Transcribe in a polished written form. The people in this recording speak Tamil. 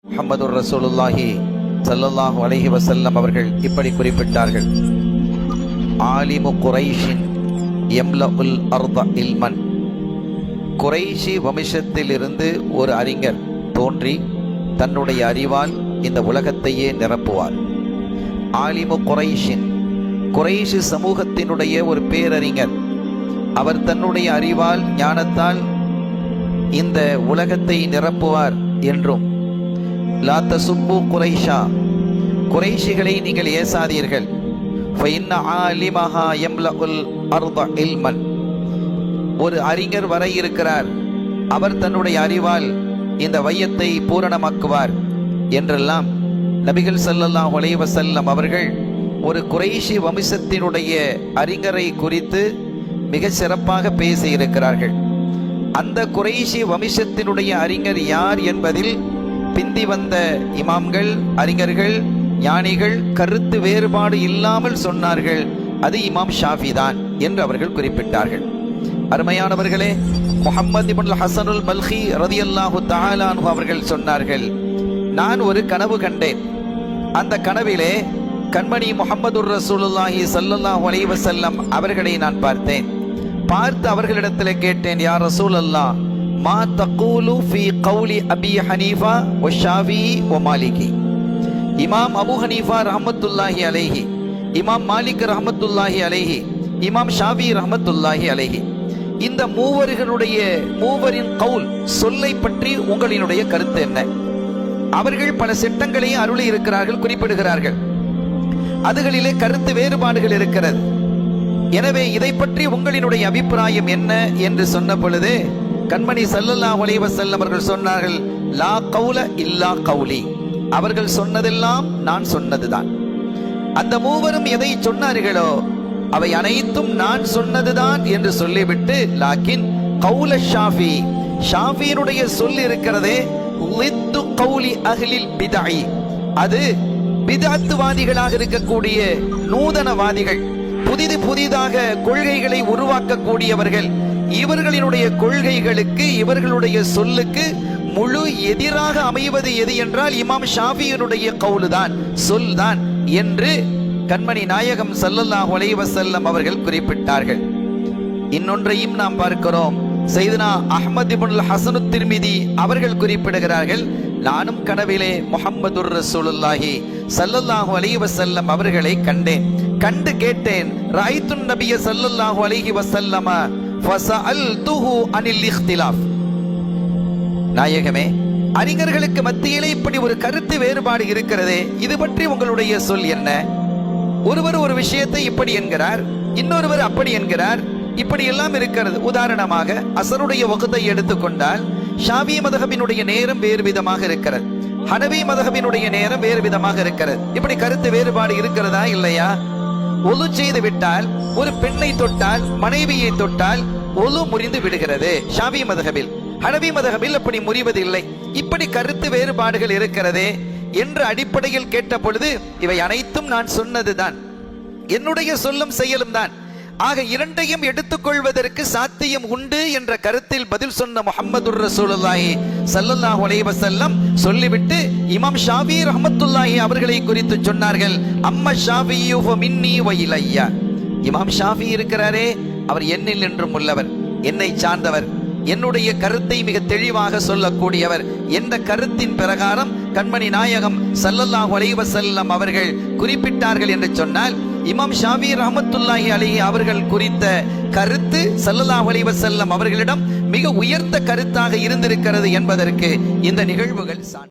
முஹம்மதுர் ரசூலுல்லாஹி ஸல்லல்லாஹு அலைஹி வஸல்லம் அவர்கள் இப்படி குறிப்பிட்டார்கள். ஆலிமு குரைஷின் யம்லஉல் அர்த இல்மன். குரைஷி வம்சத்திலிருந்து ஒரு அறிஞர் தோன்றி தன்னுடைய அறிவால் இந்த உலகத்தையே நிரப்புவார். ஆலிமு குரைஷின், குரைஷி சமூகத்தினுடைய ஒரு பேரறிஞர். அவர் தன்னுடைய அறிவால் ஞானத்தால் இந்த உலகத்தை நிரப்புவார் என்றும், லா தசுப்பு குரைஷா, குரைஷிகளை நீங்கள் ஏசாதீர்கள், ஃபஇன்ன ஆலிமஹா யம்லஉல் அர்த இல்மன். ஒரு அறிஞர் வர இருக்கிறார், அவர் தன்னுடைய அறிவால் இந்த வையத்தை பூரணமாக்குவார் என்றெல்லாம் நபிகள் ஸல்லல்லாஹு அலைஹி வஸல்லம் அவர்கள் ஒரு குரைஷி வம்சத்தினுடைய அறிஞரை குறித்து மிக சிறப்பாக பேசி இருக்கிறார்கள். அந்த குரைஷி வம்சத்தினுடைய அறிஞர் யார் என்பதில் பிந்தி வந்த இமாம்கள், அறிஞர்கள், ஞானிகள் கருத்து வேறுபாடு இல்லாமல் சொன்னார்கள், அது இமாம் ஷாஃபி தான் என்று அவர்கள் குறிப்பிட்டார்கள். அருமையானவர்களே, முஹம்மது இப்னுல் ஹஸனுல் பல்கி ரலியல்லாஹு தஆலா அன்ஹு அவர்கள் சொன்னார்கள், நான் ஒரு கனவு கண்டேன். அந்த கனவிலே கண்மணி முஹம்மதுர் ரசூலுல்லாஹி ஸல்லல்லாஹு அலைஹி வஸல்லம் அவர்களை நான் பார்த்தேன். பார்த்து அவர்களிடத்தில் கேட்டேன், யா ரசூலல்லாஹ், மா தகூலு ஃபீ கௌலி அபி ஹனீஃபா வ ஷாஃபிஈ வ மாலிகி. இமாம் அபூ ஹனீஃபா ரஹ்மத்துல்லாஹி அலைஹி, இமாம் மாலிக் ரஹ்மத்துல்லாஹி அலைஹி, இமாம் ஷாஃபிஈ ரஹ்மத்துல்லாஹி அலைஹி, இந்த மூவரின் கவுல் சொல்லை பற்றி உங்களினுடைய கருத்து என்ன? அவர்கள் பல சட்டங்களை அருளி இருக்கிறார்கள், குறிப்பிடுகிறார்கள். அதுகளிலே கருத்து வேறுபாடுகள் இருக்கிறது. எனவே இதை பற்றி உங்களினுடைய அபிப்பிராயம் என்ன என்று சொன்ன பொழுது கண்மணி ஸல்லல்லாஹு அலைஹி வஸல்லம் அவர்கள் சொன்னார்கள், லா கௌல இல்லா கௌலி. அவர்கள் சொன்னதெல்லாம் நான் சொன்னதுதான். அந்த மூவரும் எதை சொன்னார்களோ அவை அனைத்தும் நான் சொன்னதுதான் என்று சொல்லிவிட்டு, லாக்கின் கௌல ஷாஃபி, ஷாஃபியினுடைய சொல் இருக்கிறதே, லித்து கௌலி அஹ்லில் பிதஇ, அது பிதஅத்வாதிகளாக இருக்கக்கூடிய நூதனவாதிகள், புதிதாக கொள்கைகளை உருவாக்கக்கூடியவர்கள், இவர்களினுடைய கொள்கைகளுக்கு, இவர்களுடைய சொல்லுக்கு முழு எதிராக அமைவது எது என்றால் இமாம் ஷாஃபியினுடைய கவுலுதான், சொல்தான் என்று கண்மணி நாயகம் ஸல்லல்லாஹு அலைஹி வஸல்லம் அவர்கள் குறிப்பிட்டார்கள். இன்னொன்றையும் நாம் பார்க்கிறோம். சையதுனா அஹ்மத் இப்னுல் ஹஸன் திர்மிதி அவர்கள் குறிப்பிடுகிறார்கள், நானும் கனவிலே முஹம்மதுர் ரசூலுல்லாஹி ஸல்லல்லாஹு அலைஹி வஸல்லம் அவர்களை கண்டேன். கண்டு கேட்டேன், ரஅய்துன் நபிய ஸல்லல்லாஹு அலைஹி வஸல்லம ஃபஸஅல்துஹு அனில் இக்திலாஃப். நாயகமே, அறிஞர்களுக்கு மத்தியிலே இப்படி ஒரு கருத்து வேறுபாடு இருக்கிறதே, இது பற்றி உங்களுடைய சொல் என்ன? ஒருவர் ஒரு விஷயத்தை இப்படி என்கிறார், இன்னொருவர் அப்படி என்கிறார், இப்படி எல்லாம் இருக்கிறது. உதாரணமாக அஸருடைய வக்தை எடுத்துக்கொண்டால் ஷாஃபி மதஹபினுடைய நேரம் வேறு விதமாக இருக்கிறது, ஹனபி மதஹபினுடைய நேரம் வேறு விதமாக இருக்கிறது. இப்படி கருத்து வேறுபாடு இருக்கிறதா இல்லையா? ஒலு செய்து விட்டால், ஒரு பெண்ணை தொட்டால், மனைவியை தொட்டால் ஒலு முறிந்து விடுகிறது ஷாஃபி மதஹபில். ஹனபி மதஹபில் அப்படி முறிவதில்லை. இப்படி கருத்து வேறுபாடுகள் இருக்கிறதே என்ற அடிப்படையில் கேட்ட பொழுது இவை அனைத்தும் நான் சொன்னதுதான், என்னுடைய சொல்லும் செயலும் தான். ஆக இரண்டையும் எடுத்துக்கொள்வதற்கு சாத்தியம் உண்டு என்ற கருத்தில் பதில் சொன்ன முஹம்மதுர் ரசூலுல்லாஹி ஸல்லல்லாஹு அலைஹி வஸல்லம் சொல்லிவிட்டு இமாம் ஷாஃபி ரஹ்மத்துல்லாஹி அவர்களை குறித்து சொன்னார்கள், அம்மா ஷாஃபியு ஃபமின்னி வ இலையா. இமாம் ஷாஃபி இருக்கிறாரே, அவர் என்னில் என்றும் உள்ளவர், என்னை சார்ந்தவர், என்னுடைய கருத்தை மிக தெளிவாக சொல்லக்கூடியவர் என்ற கருத்தின் பிரகாரம் கண்மணி நாயகம் ஸல்லல்லாஹு அலைஹி வஸல்லம் அவர்கள் குறிப்பிட்டார்கள் என்று சொன்னால், இமாம் ஷாஃபி ரஹ்மத்துல்லாஹி அலைஹி அவர்கள் குறித்த கருத்து ஸல்லல்லாஹு அலைஹி வஸல்லம் அவர்களிடம் மிக உயர்ந்த கருத்தாக இருந்திருக்கிறது என்பதற்கு இந்த நிகழ்வுகள் சான்று.